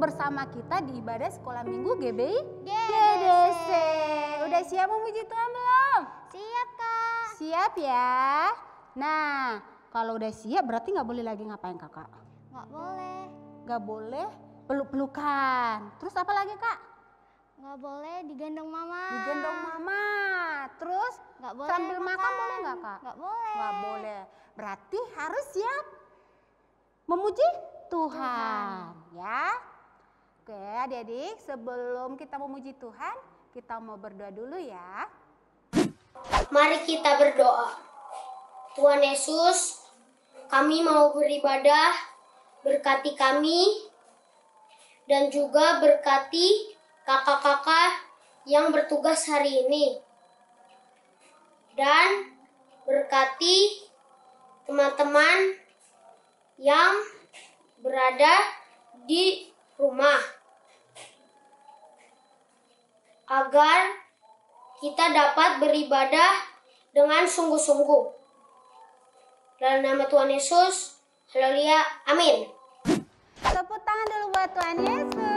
bersama kita di ibadah sekolah minggu GBI GDC. Udah siap memuji Tuhan belum? Siap, Kak. Siap ya. Nah, kalau udah siap berarti nggak boleh lagi ngapain kakak? Nggak boleh. Nggak boleh peluk-pelukan. Terus apa lagi kak? Nggak boleh digendong mama. Digendong mama. Terus Nggak boleh sambil makan boleh nggak kak? Nggak boleh. Nggak boleh. Berarti harus siap memuji Tuhan. Ya. Oke adik-adik, sebelum kita memuji Tuhan, kita mau berdoa dulu ya. Mari kita berdoa. Tuhan Yesus, kami mau beribadah, berkati kami, dan juga berkati kakak-kakak yang bertugas hari ini. Dan berkati teman-teman yang berada di rumah. Agar kita dapat beribadah dengan sungguh-sungguh. Dalam nama Tuhan Yesus, haleluya, amin. Tepuk tangan dulu buat Tuhan Yesus.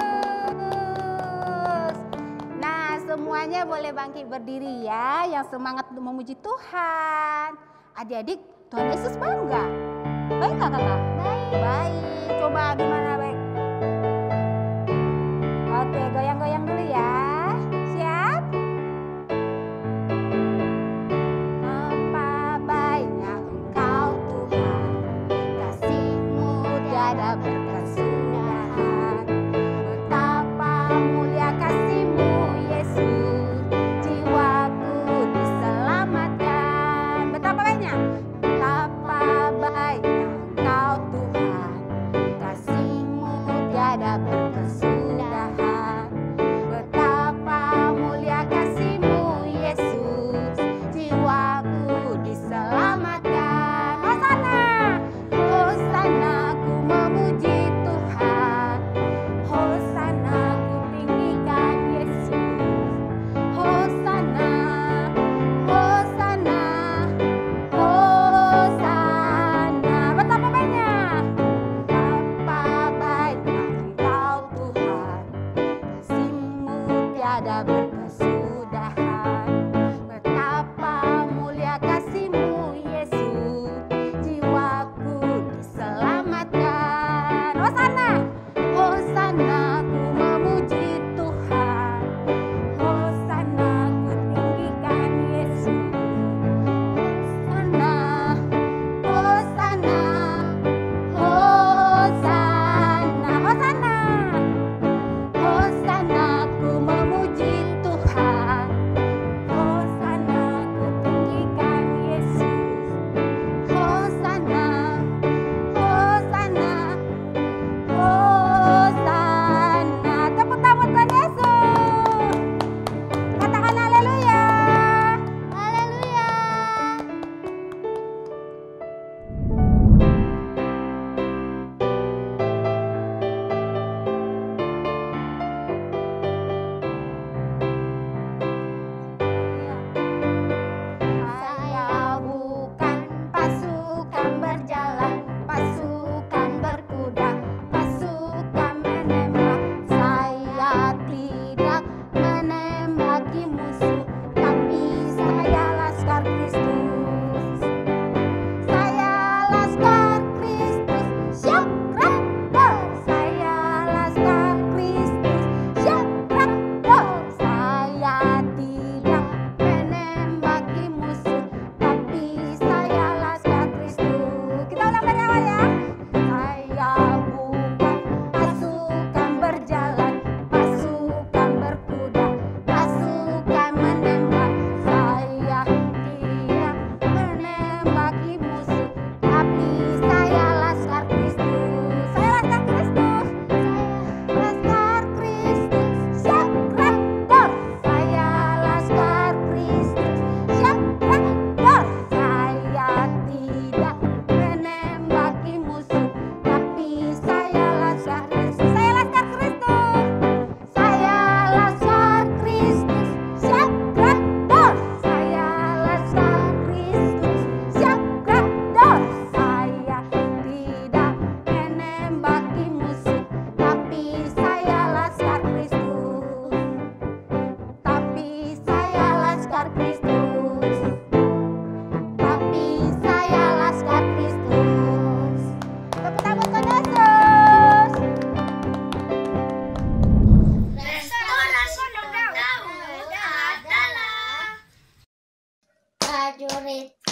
Nah, semuanya boleh bangkit berdiri ya, yang semangat untuk memuji Tuhan. Adik-adik, Tuhan Yesus bangga. Baik nggak kakak? Baik. Baik. Coba gimana baik? Oke, goyang-goyang dulu ya. Siap? Apa baiknya Engkau Tuhan, kasih-Mu tiada berkesudahan. Betapa mulia kasih-Mu Yesus, jiwaku diselamatkan. Betapa baiknya? Betapa baiknya Engkau Tuhan, kasih-Mu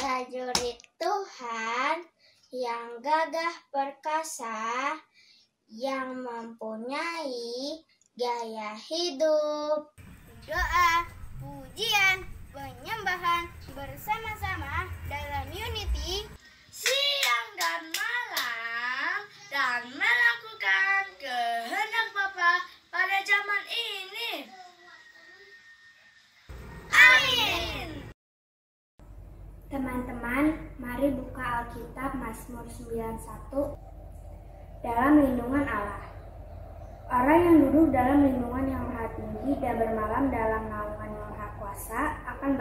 prajurit Tuhan yang gagah perkasa, yang mempunyai gaya hidup. Doa, pujian, penyembahan bersama-sama dalam unity, siang dan malam, dan melakukan kehendak Bapa pada zaman ini. Amin. Teman-teman, mari buka Alkitab Mazmur 91 dalam lindungan Allah. Orang yang duduk dalam lindungan yang maha tinggi dan bermalam dalam naungan yang maha kuasa akan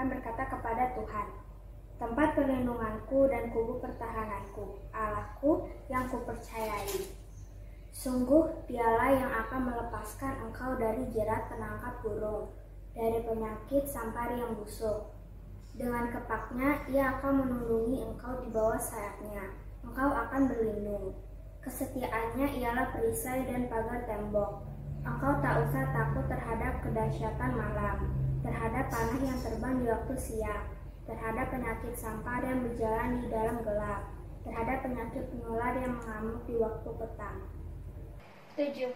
berkata kepada Tuhan, tempat perlindunganku dan kubu pertahananku, Allahku yang kupercayai. Sungguh dialah yang akan melepaskan engkau dari jerat penangkap burung, dari penyakit sampar yang busuk. Dengan kepaknya ia akan melindungi engkau di bawah sayapnya, engkau akan berlindung. Kesetiaannya ialah perisai dan pagar tembok. Engkau tak usah takut terhadap kedahsyatan malam, terhadap panah yang terbang di waktu siang, terhadap penyakit sampar yang berjalan di dalam gelap, terhadap penyakit penular yang mengamuk di waktu petang. 7.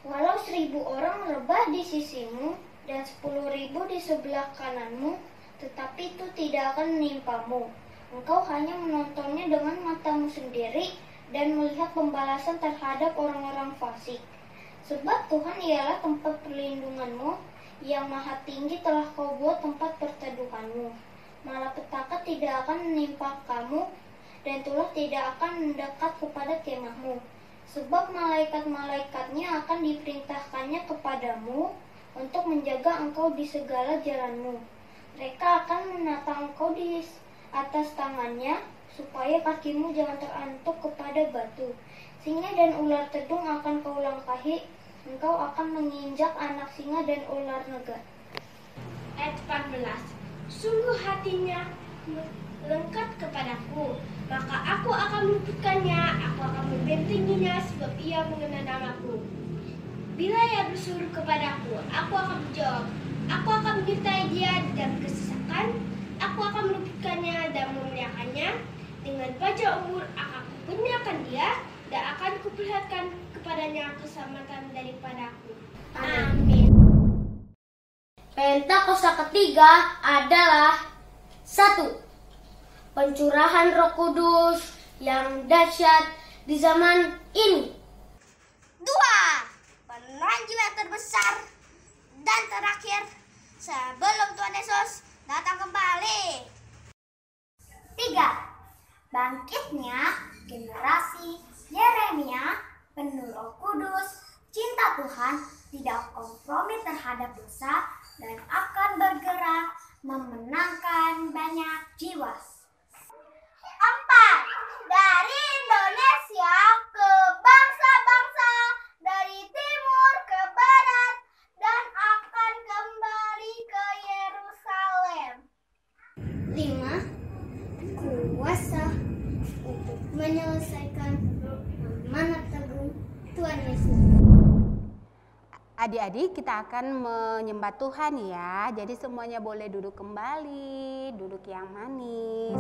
Walau 1.000 orang rebah di sisimu dan 10.000 di sebelah kananmu, tetapi itu tidak akan menimpamu. Engkau hanya menontonnya dengan matamu sendiri dan melihat pembalasan terhadap orang-orang fasik. Sebab Tuhan ialah tempat perlindunganmu, yang maha tinggi telah kau buat tempat perteduhanmu. Malapetaka tidak akan menimpa kamu, dan tulah tidak akan mendekat kepada kemahmu. Sebab malaikat-malaikatnya akan diperintahkannya kepadamu untuk menjaga engkau di segala jalanmu. Mereka akan menata engkau di atas tangannya, supaya kakimu jangan terantuk kepada batu. Singa dan ular tedung akan kau langkahi, engkau akan menginjak anak singa dan ular naga. Ayat 14. Sungguh hatinya lengkap kepadaku, maka aku akan meluputkannya, aku akan membentenginya, sebab ia mengenal namaku. Bila ia bersuruh kepadaku, aku akan menjawab. Aku akan menyertai dia dalam kesesakan, aku akan meluputkannya dan memuliakannya. Dengan baju umur akan kukurniakan dia, dan akan kuperlihatkan kepadanya keselamatan daripadaku. Amin. Pentakosta ketiga adalah 1. Pencurahan Roh Kudus yang dahsyat di zaman ini. 2. Penranjian terbesar dan terakhir sebelum Tuhan Yesus datang kembali. 3. Bangkitnya generasi Yeremia penuh Roh Kudus, cinta Tuhan, tidak kompromi terhadap dosa, dan akan bergerak memenangkan banyak jiwa. 4. Dari Indonesia ke bangsa-bangsa, dari timur ke barat, dan akan kembali ke Yerusalem. 5. Kuasa untuk menyelesaikan amanat agung Tuhan Yesus. Adik-adik, kita akan menyembah Tuhan ya. Jadi semuanya boleh duduk kembali, duduk yang manis.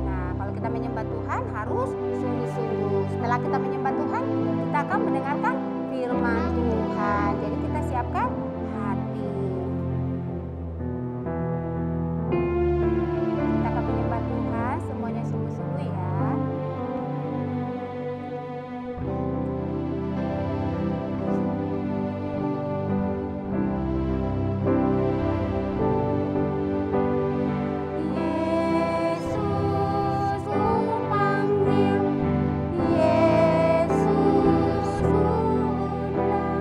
Nah, kalau kita menyembah Tuhan harus sungguh-sungguh. Setelah kita menyembah Tuhan, kita akan mendengarkan firman Tuhan. Jadi kita siapkan hati. Kita akan menyembah Tuhan, semuanya sungguh-sungguh ya. Yesus, ku panggil, Yesus, ku undang,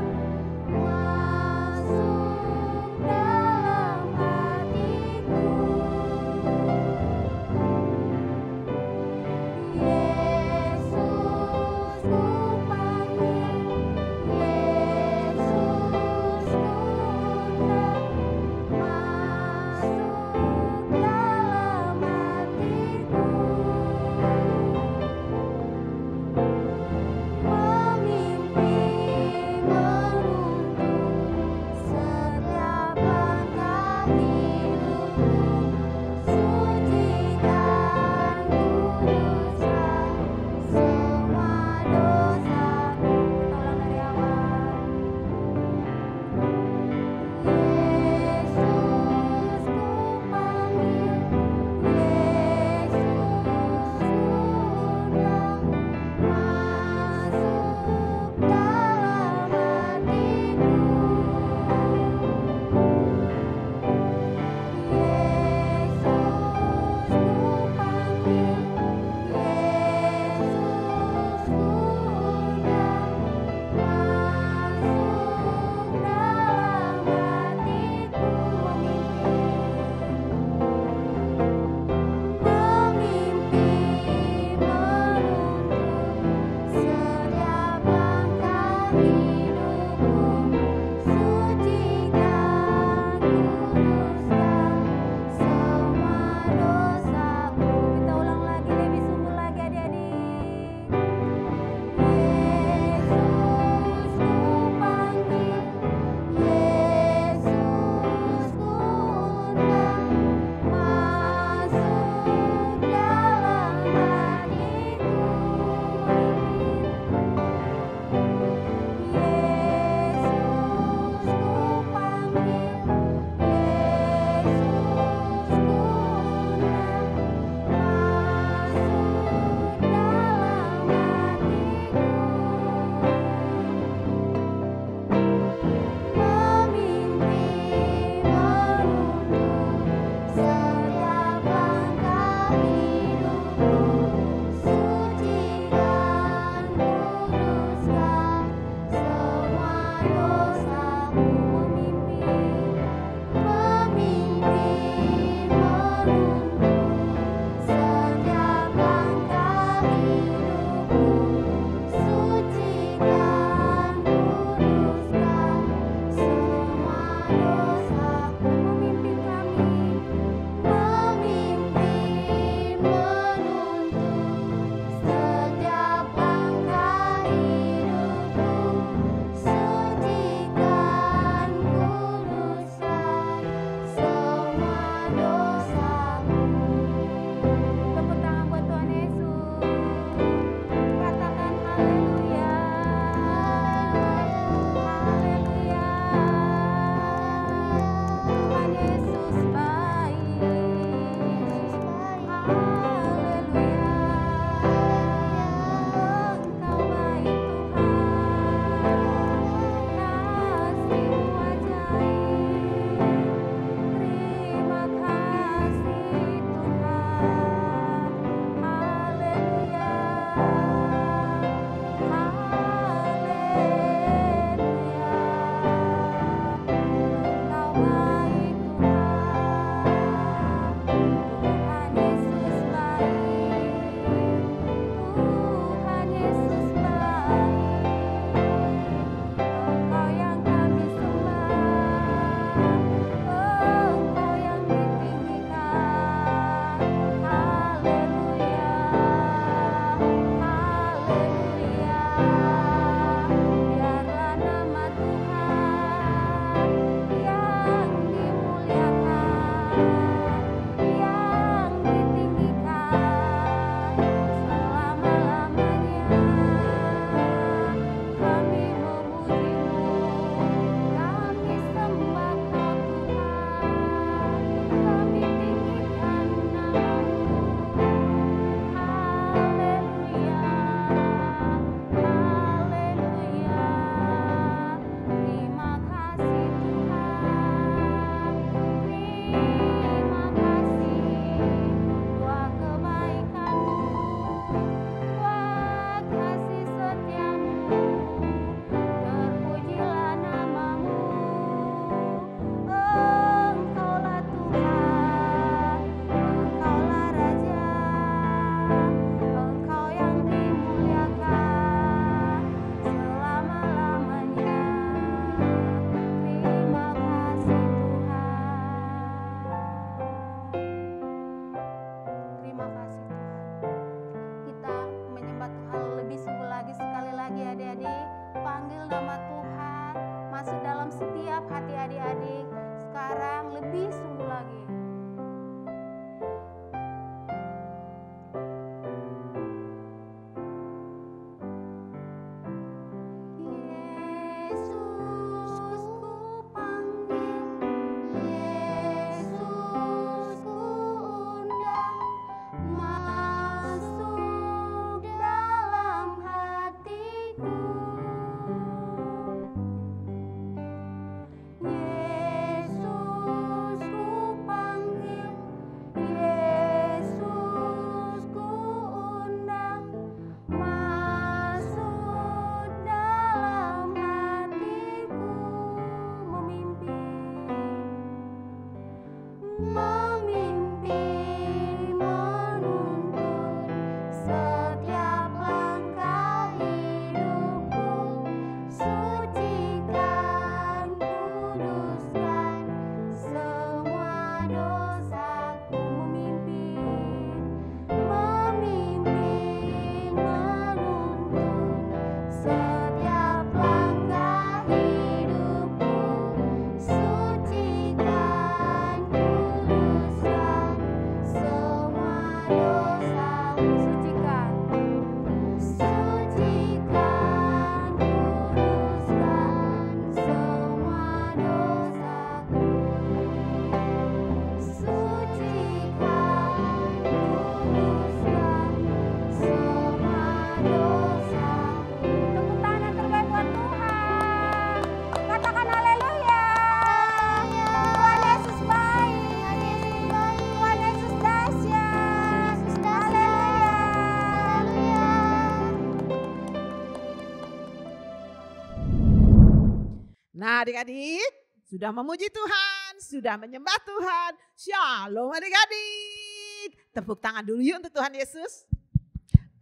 Nah adik-adik, sudah memuji Tuhan, sudah menyembah Tuhan. Shalom adik-adik. Tepuk tangan dulu yuk untuk Tuhan Yesus.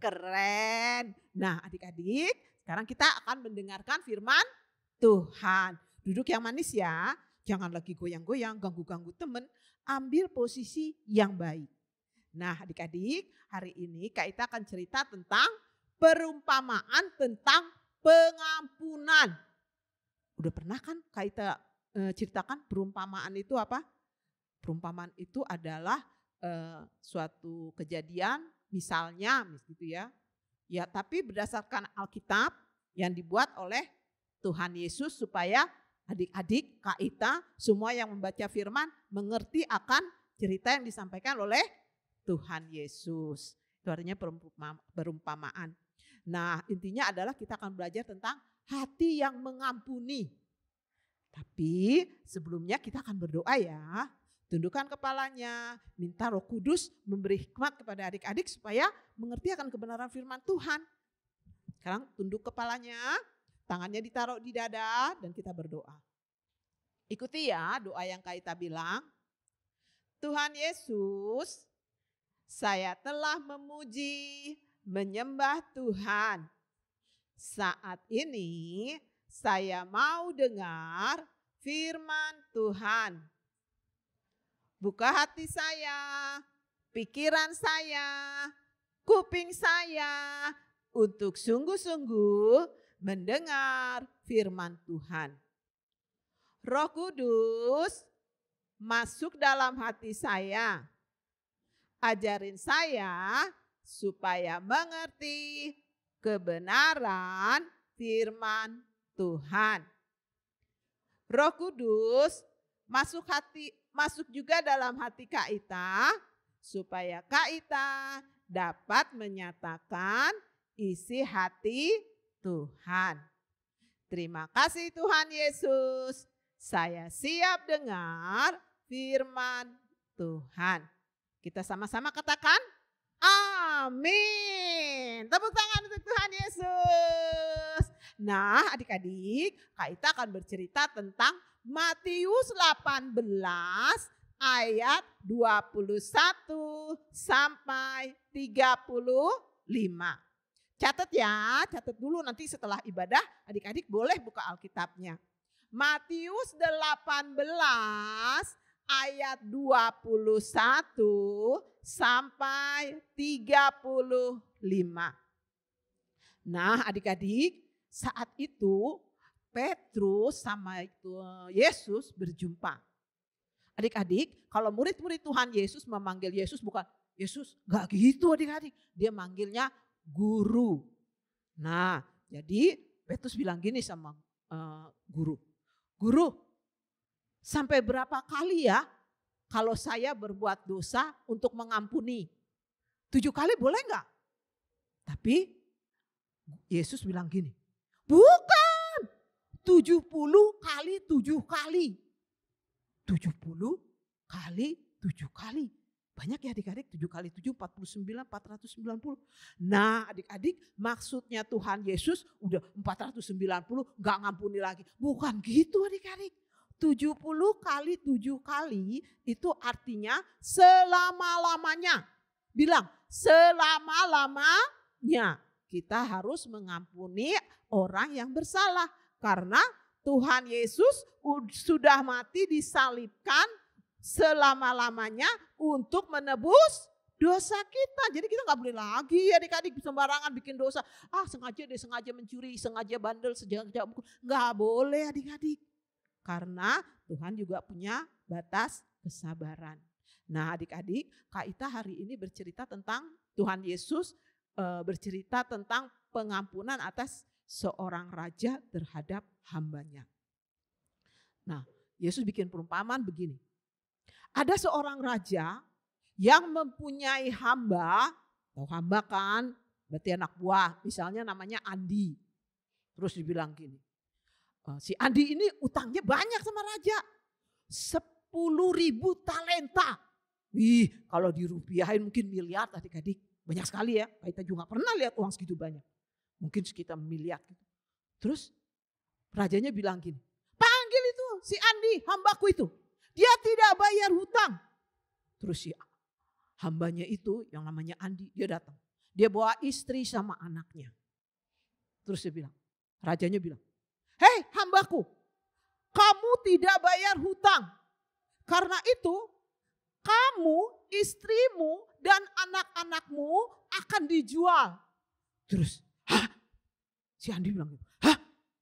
Keren. Nah adik-adik, sekarang kita akan mendengarkan firman Tuhan. Duduk yang manis ya, jangan lagi goyang-goyang, ganggu-ganggu temen. Ambil posisi yang baik. Nah adik-adik, hari ini Kak Ita akan cerita tentang perumpamaan tentang pengampunan. Udah pernah kan Kak Ita ceritakan perumpamaan itu apa? Perumpamaan itu adalah suatu kejadian, misalnya gitu ya. Ya, tapi berdasarkan Alkitab yang dibuat oleh Tuhan Yesus supaya adik-adik Kak Ita semua yang membaca firman mengerti akan cerita yang disampaikan oleh Tuhan Yesus. Itu artinya perumpamaan. Nah, intinya adalah kita akan belajar tentang hati yang mengampuni. Tapi sebelumnya kita akan berdoa ya. Tundukkan kepalanya, minta Roh Kudus memberi hikmat kepada adik-adik supaya mengerti akan kebenaran firman Tuhan. Sekarang tunduk kepalanya, tangannya ditaruh di dada dan kita berdoa. Ikuti ya doa yang Kak Ita bilang. Tuhan Yesus, saya telah memuji, menyembah Tuhan. Saat ini saya mau dengar firman Tuhan. Buka hati saya, pikiran saya, kuping saya untuk sungguh-sungguh mendengar firman Tuhan. Roh Kudus masuk dalam hati saya. Ajarin saya supaya mengerti kebenaran firman Tuhan. Roh Kudus masuk juga dalam hati Kak Ita supaya Kak Ita dapat menyatakan isi hati Tuhan. Terima kasih Tuhan Yesus. Saya siap dengar firman Tuhan. Kita sama-sama katakan amin. Tepuk tangan untuk Tuhan Yesus. Nah adik-adik, Kak Ita akan bercerita tentang Matius 18 ayat 21 sampai 35. Catat ya, catat dulu nanti setelah ibadah adik-adik boleh buka Alkitabnya. Matius 18 ayat 21 sampai 35. Nah adik-adik, saat itu Petrus sama itu Yesus berjumpa. Adik-adik, kalau murid-murid Tuhan Yesus memanggil Yesus bukan Yesus, gak gitu adik-adik. Dia manggilnya guru. Nah jadi Petrus bilang gini sama guru. Guru, sampai berapa kali ya kalau saya berbuat dosa untuk mengampuni? 7 kali boleh enggak? Tapi Yesus bilang gini, bukan 70 kali 7 kali. 70 kali 7 kali. Banyak ya adik-adik, 7 kali 7, 49, 490. Nah adik-adik maksudnya Tuhan Yesus udah 490 gak ngampuni lagi. Bukan gitu adik-adik. 70 kali 7 kali itu artinya selama-lamanya. Bilang selama-lamanya kita harus mengampuni orang yang bersalah. Karena Tuhan Yesus sudah mati disalibkan selama-lamanya untuk menebus dosa kita. Jadi kita gak boleh lagi adik-adik sembarangan bikin dosa. Sengaja mencuri, sengaja bandel, sengaja mukul. Gak boleh adik-adik. Karena Tuhan juga punya batas kesabaran. Nah adik-adik, Kak Ita hari ini bercerita tentang Tuhan Yesus bercerita tentang pengampunan atas seorang raja terhadap hambanya. Nah Yesus bikin perumpamaan begini. Ada seorang raja yang mempunyai hamba, tahu hamba kan, berarti anak buah, misalnya namanya Andi. Terus dibilang gini, si Andi ini utangnya banyak sama raja, 10.000 talenta. Kalau dirupiahin mungkin miliar adik-adik, banyak sekali ya. Kita juga pernah lihat uang segitu banyak, mungkin sekitar miliar gitu. Terus rajanya bilang gini, si Andi, hambaku itu, dia tidak bayar hutang. Terus si hambanya itu yang namanya Andi, dia datang. Dia bawa istri sama anaknya. Terus dia bilang, rajanya bilang, hei hambaku, kamu tidak bayar hutang. Karena itu kamu, istrimu, dan anak-anakmu akan dijual. Terus, si Andi bilang,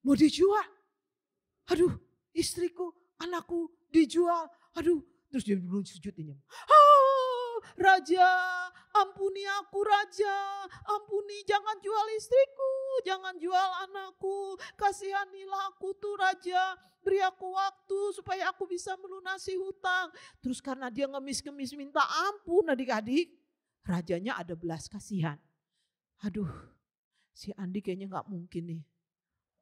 mau dijual? Aduh, istriku, anakku dijual. Aduh, terus dia belum sujud ini. Raja, ampuni aku Raja, ampuni, jangan jual istriku, jangan jual anakku, kasihanilah aku tuh Raja, beri aku waktu supaya aku bisa melunasi hutang. Terus karena dia ngemis-ngemis minta ampun adik-adik, rajanya ada belas kasihan. Aduh, si Andi kayaknya gak mungkin nih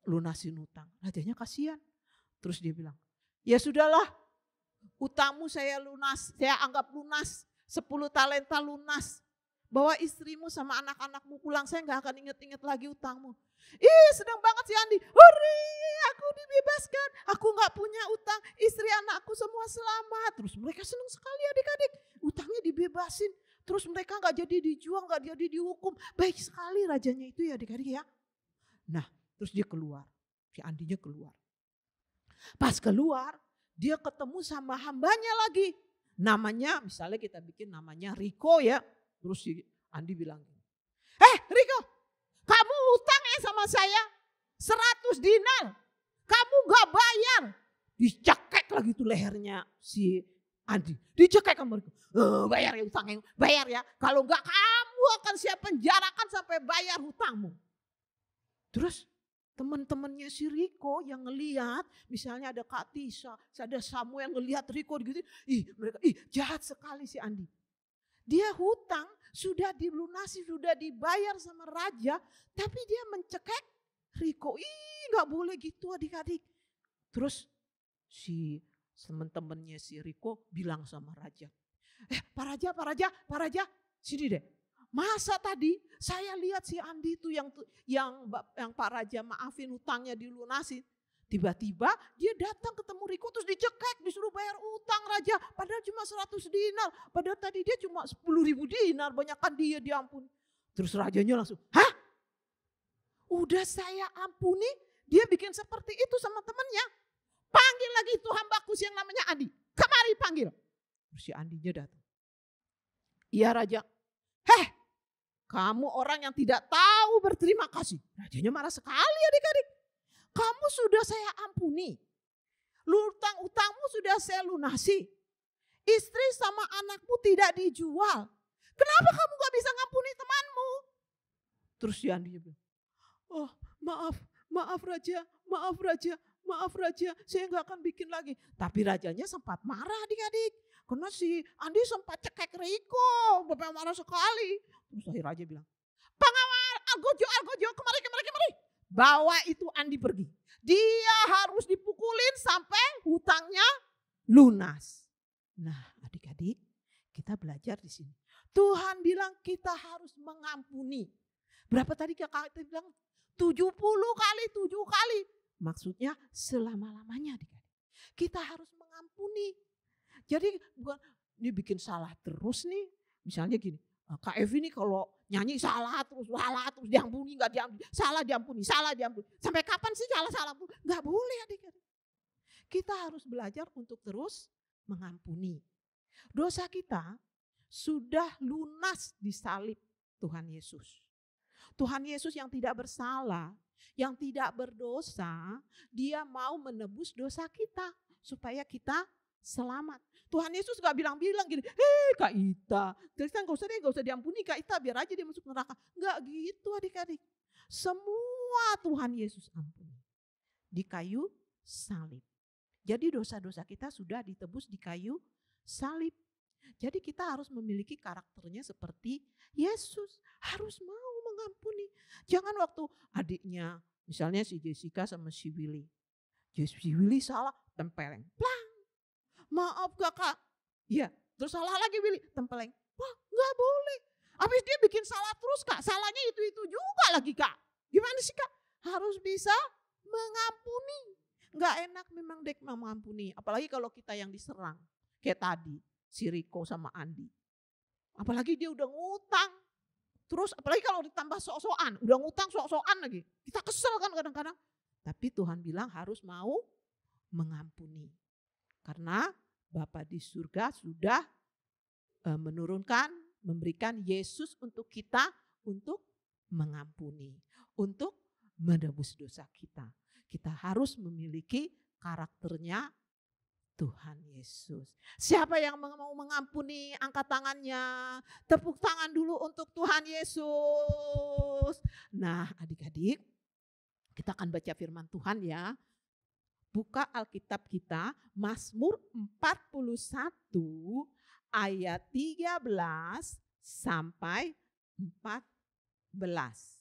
lunasin hutang, rajanya kasihan. Terus dia bilang, ya sudahlah, utangmu saya anggap lunas. 10 talenta lunas. Bawa istrimu sama anak-anakmu pulang. Saya gak akan inget-inget lagi utangmu. Ih, senang banget si Andi. Hore, aku dibebaskan. Aku gak punya utang. Istri anakku semua selamat. Terus mereka senang sekali adik-adik. Utangnya dibebasin. Terus mereka gak jadi dijual, gak jadi dihukum. Baik sekali rajanya itu ya adik-adik ya. Nah, terus dia keluar. Si Andinya keluar. Pas keluar, dia ketemu sama hambanya lagi. Namanya, misalnya kita bikin namanya Riko ya. Terus si Andi bilang, Riko, kamu utang ya sama saya 100 dinar. Kamu gak bayar. Dicekek lagi tuh lehernya si Andi. Dicekek sama Riko. Bayar ya utangnya, bayar ya. Kalau enggak kamu akan saya penjarakan sampai bayar hutangmu. Terus teman-temannya si Riko yang ngelihat, misalnya ada Kak Tisa, ada Samuel yang ngelihat Riko gitu, mereka jahat sekali si Andi. Dia hutang sudah dilunasi, sudah dibayar sama raja, tapi dia mencekek Riko. Nggak boleh gitu adik-adik. Terus si teman-temannya si Riko bilang sama raja, Pak Raja, sini deh. Masa tadi saya lihat si Andi itu yang Pak Raja maafin hutangnya dilunasin. Tiba-tiba dia datang ketemu Riko terus dicekek, disuruh bayar utang Raja. Padahal cuma 100 dinar. Padahal tadi dia cuma 10.000 dinar, banyakkan dia diampuni. Terus rajanya langsung, udah saya ampuni, dia bikin seperti itu sama temannya. Panggil lagi itu hambaku yang namanya Andi. Kemari panggil. Terus si Andinya datang. Iya Raja. Kamu orang yang tidak tahu berterima kasih. Rajanya marah sekali adik-adik. Kamu sudah saya ampuni. Utangmu sudah saya lunasi. Istri sama anakmu tidak dijual. Kenapa kamu gak bisa ngampuni temanmu? Terus si Andinya bilang, maaf Raja, saya gak akan bikin lagi. Tapi rajanya sempat marah adik-adik. Karena si Andi sempat cekek Riko, bapak marah sekali. Terus raja bilang, pengawal Argojo, kemari. Bawa itu Andi pergi. Dia harus dipukulin sampai hutangnya lunas. Nah adik-adik, kita belajar di sini. Tuhan bilang kita harus mengampuni. Berapa tadi kakak bilang? 70 kali, 7 kali. Maksudnya selama-lamanya adik-adik. Kita harus mengampuni. Jadi bukan ini bikin salah terus nih. Misalnya gini, Kak Evi nih kalau nyanyi salah terus diampuni, nggak diampuni, salah diampuni. Sampai kapan sih salah pun? Nggak boleh adik-adik. Kita harus belajar untuk terus mengampuni. Dosa kita sudah lunas di salib Tuhan Yesus. Tuhan Yesus yang tidak bersalah, yang tidak berdosa, dia mau menebus dosa kita supaya kita selamat. Tuhan Yesus gak bilang-bilang gini, Kak Ita, terus kan gak usah diampuni Kak Ita, biar aja dia masuk neraka. Gak gitu adik-adik. Semua Tuhan Yesus ampuni. Di kayu salib. Jadi dosa-dosa kita sudah ditebus di kayu salib. Jadi kita harus memiliki karakternya seperti Yesus. Harus mau mengampuni. Jangan waktu adiknya, misalnya si Jessica sama si Willy. Si Willy salah, tempeleng. Plang. Maaf kakak. Iya, terus salah lagi Willy, tempeleng. Wah gak boleh. Habis dia bikin salah terus Kak. Salahnya itu juga lagi Kak. Gimana sih Kak? Harus bisa mengampuni. Gak enak memang gampang deh mengampuni. Apalagi kalau kita yang diserang. Kayak tadi, si Riko sama Andi. Apalagi dia udah ngutang. Terus apalagi kalau ditambah sok-sokan. Udah ngutang sok-sokan lagi. Kita kesel kan kadang-kadang. Tapi Tuhan bilang harus mau mengampuni. Karena Bapa di surga sudah menurunkan, memberikan Yesus untuk kita untuk mengampuni, untuk menebus dosa kita. Kita harus memiliki karakternya Tuhan Yesus. Siapa yang mau mengampuni, angkat tangannya. Tepuk tangan dulu untuk Tuhan Yesus. Nah, adik-adik, kita akan baca firman Tuhan ya. Buka Alkitab kita, Mazmur 41 ayat 13 sampai 14.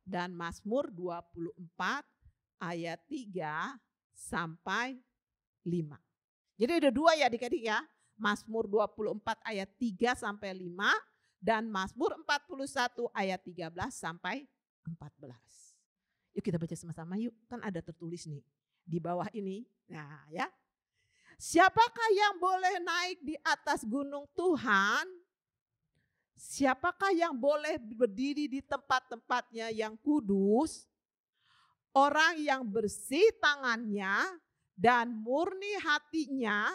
Dan Mazmur 24 ayat 3 sampai 5. Jadi ada dua ya adik-adik ya. Mazmur 24 ayat 3 sampai 5 dan Mazmur 41 ayat 13 sampai 14. Yuk kita baca sama-sama yuk. Kan ada tertulis nih di bawah ini. Nah ya. Siapakah yang boleh naik di atas gunung Tuhan? Siapakah yang boleh berdiri di tempat-tempatnya yang kudus? Orang yang bersih tangannya dan murni hatinya,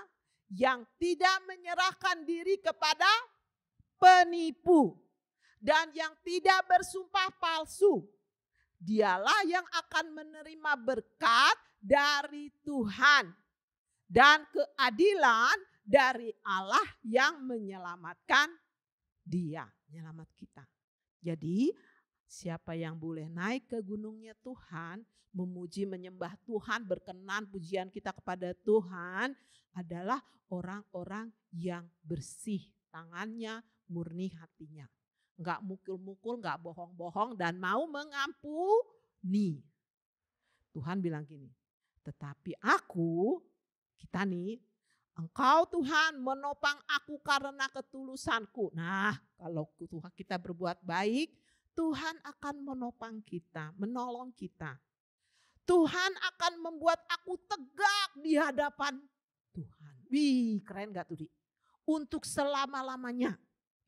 yang tidak menyerahkan diri kepada penipu dan yang tidak bersumpah palsu. Dialah yang akan menerima berkat dari Tuhan dan keadilan dari Allah yang menyelamatkan dia, menyelamat kita. Jadi siapa yang boleh naik ke gunungnya Tuhan, memuji, menyembah Tuhan, berkenan pujian kita kepada Tuhan adalah orang-orang yang bersih tangannya, murni hatinya. Enggak mukul-mukul, enggak bohong-bohong dan mau mengampuni. Tuhan bilang gini, tetapi aku, kita nih, Engkau Tuhan menopang aku karena ketulusanku. Nah, kalau Tuhan kita berbuat baik, Tuhan akan menopang kita, menolong kita. Tuhan akan membuat aku tegak di hadapan Tuhan. Wih, keren gak tuh, Dik? Untuk selama-lamanya.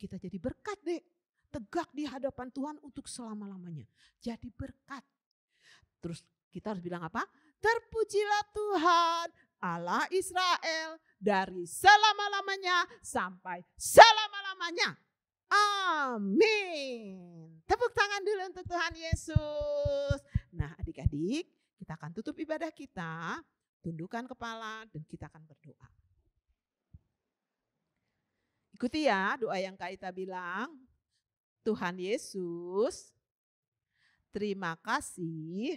Kita jadi berkat, Dek. Tegak di hadapan Tuhan untuk selama-lamanya. Jadi berkat. Terus kita harus bilang apa? Terpujilah Tuhan, Allah Israel, dari selama-lamanya sampai selama-lamanya. Amin. Tepuk tangan dulu untuk Tuhan Yesus. Nah adik-adik, kita akan tutup ibadah kita, tundukkan kepala dan kita akan berdoa. Ikuti ya doa yang Kak Ita bilang. Tuhan Yesus, terima kasih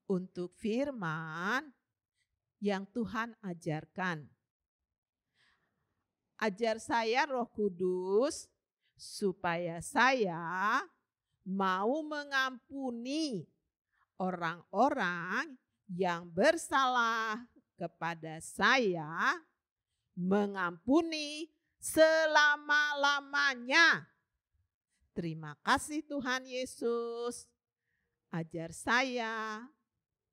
untuk firman yang Tuhan ajarkan. Ajar saya Roh Kudus supaya saya mau mengampuni orang-orang yang bersalah kepada saya, mengampuni selama-lamanya. Terima kasih Tuhan Yesus, ajar saya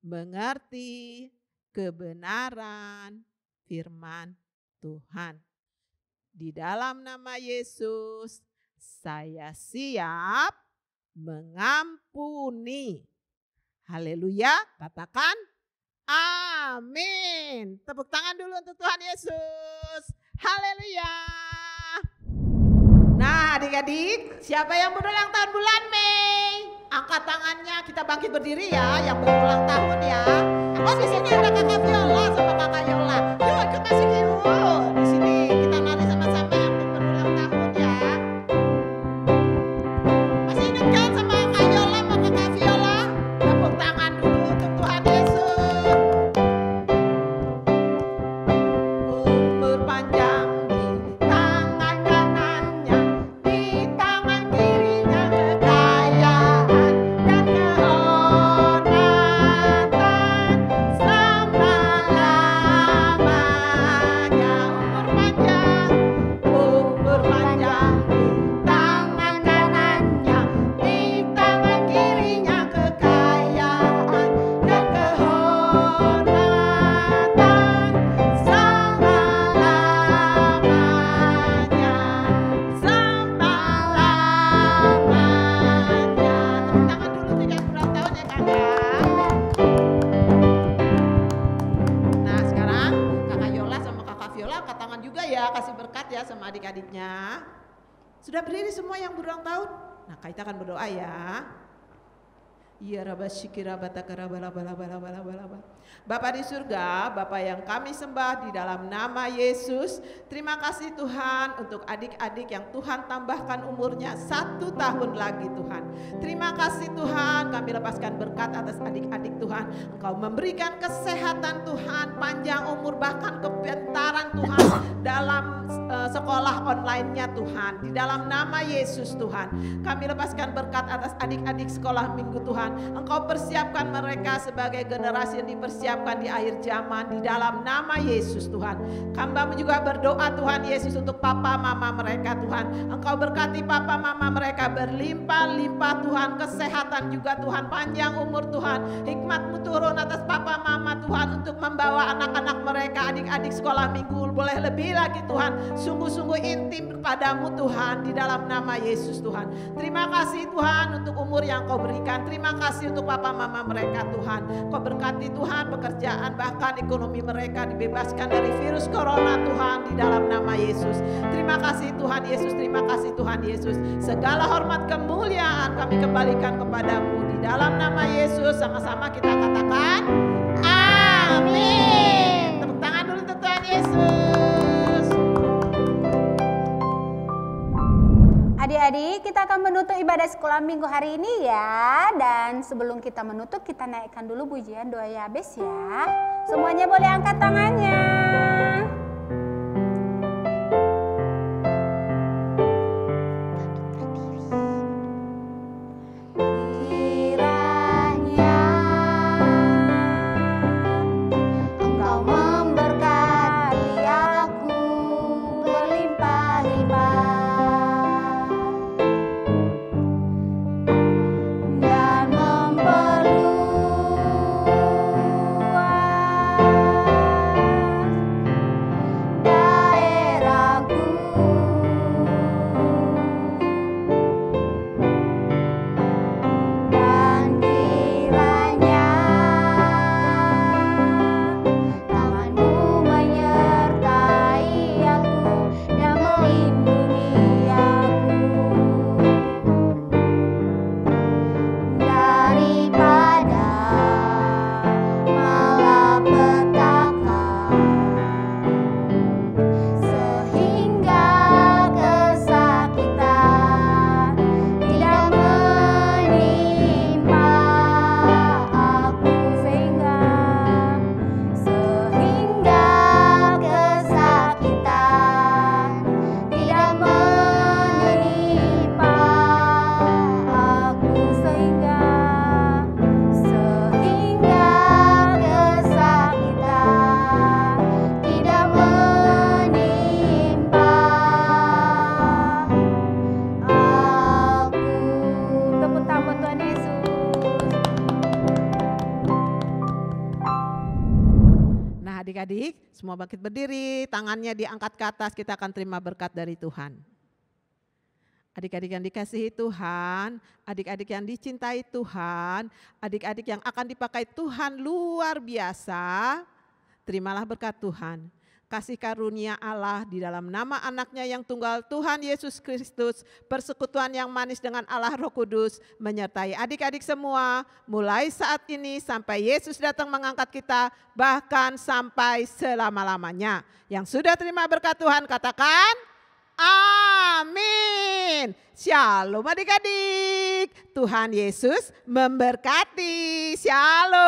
mengerti kebenaran firman Tuhan. Di dalam nama Yesus, saya siap mengampuni. Haleluya, katakan amin. Tepuk tangan dulu untuk Tuhan Yesus. Haleluya. Nah adik-adik, siapa yang berulang tahun bulan Mei? Angkat tangannya, kita bangkit berdiri ya, yang berulang tahun ya. Oh di sini ada kakak Viola sama kakak Yola. Yuk ikut masuk yuk. Di sini kita nari sama-sama yang berulang tahun ya. Masih ingat kan sama kakak Yola sama kakak Viola? Tepuk tangan dulu untuk Tuhan Yesus. Umur panjang di tangan kanannya, di tangan kirinya kekayaan dan kehormatan selama-lamanya. semuanya. Sudah berdiri semua yang berulang tahun? Nah, kita akan berdoa ya. Ya Rabbashikira batakara bala bala bala bala bala bala. Bapa di surga, Bapa yang kami sembah di dalam nama Yesus. Terima kasih Tuhan untuk adik-adik yang Tuhan tambahkan umurnya 1 tahun lagi Tuhan. Terima kasih Tuhan, kami lepaskan berkat atas adik-adik Tuhan. Engkau memberikan kesehatan Tuhan, panjang umur, bahkan kepintaran Tuhan dalam sekolah online-nya Tuhan. Di dalam nama Yesus Tuhan, kami lepaskan berkat atas adik-adik sekolah minggu Tuhan. Engkau persiapkan mereka sebagai generasi yang dipersiapkan di akhir zaman di dalam nama Yesus Tuhan. Kami juga berdoa Tuhan Yesus untuk papa mama mereka Tuhan. Engkau berkati papa mama mereka berlimpah-limpah Tuhan, kesehatan juga Tuhan, panjang umur Tuhan. Hikmat-Mu turun atas papa mama Tuhan untuk membawa anak-anak mereka, adik-adik sekolah minggu boleh lebih lagi Tuhan, sungguh-sungguh intim kepadamu Tuhan di dalam nama Yesus Tuhan. Terima kasih Tuhan untuk umur yang Kau berikan. Terima kasih untuk papa mama mereka Tuhan. Kau berkati Tuhan pekerjaan bahkan ekonomi mereka dibebaskan dari virus corona Tuhan di dalam nama Yesus. Terima kasih Tuhan Yesus, terima kasih Tuhan Yesus. Segala hormat kemuliaan kami kembalikan kepadamu di dalam nama Yesus. Sama-sama kita katakan amin. Tepuk tangan dulu untuk Tuhan Yesus. Adik-adik, kita akan menutup ibadah sekolah minggu hari ini ya. Dan sebelum kita menutup, kita naikkan dulu pujian doa Yabes ya. Semuanya boleh angkat tangannya. Adik-adik semua bangkit berdiri, tangannya diangkat ke atas, kita akan terima berkat dari Tuhan. Adik-adik yang dikasihi Tuhan, adik-adik yang dicintai Tuhan, adik-adik yang akan dipakai Tuhan luar biasa, terimalah berkat Tuhan. Kasih karunia Allah di dalam nama anaknya yang tunggal Tuhan Yesus Kristus, persekutuan yang manis dengan Allah Roh Kudus menyertai adik-adik semua mulai saat ini sampai Yesus datang mengangkat kita, bahkan sampai selama-lamanya. Yang sudah terima berkat Tuhan katakan amin. Shalom adik-adik, Tuhan Yesus memberkati. Shalom.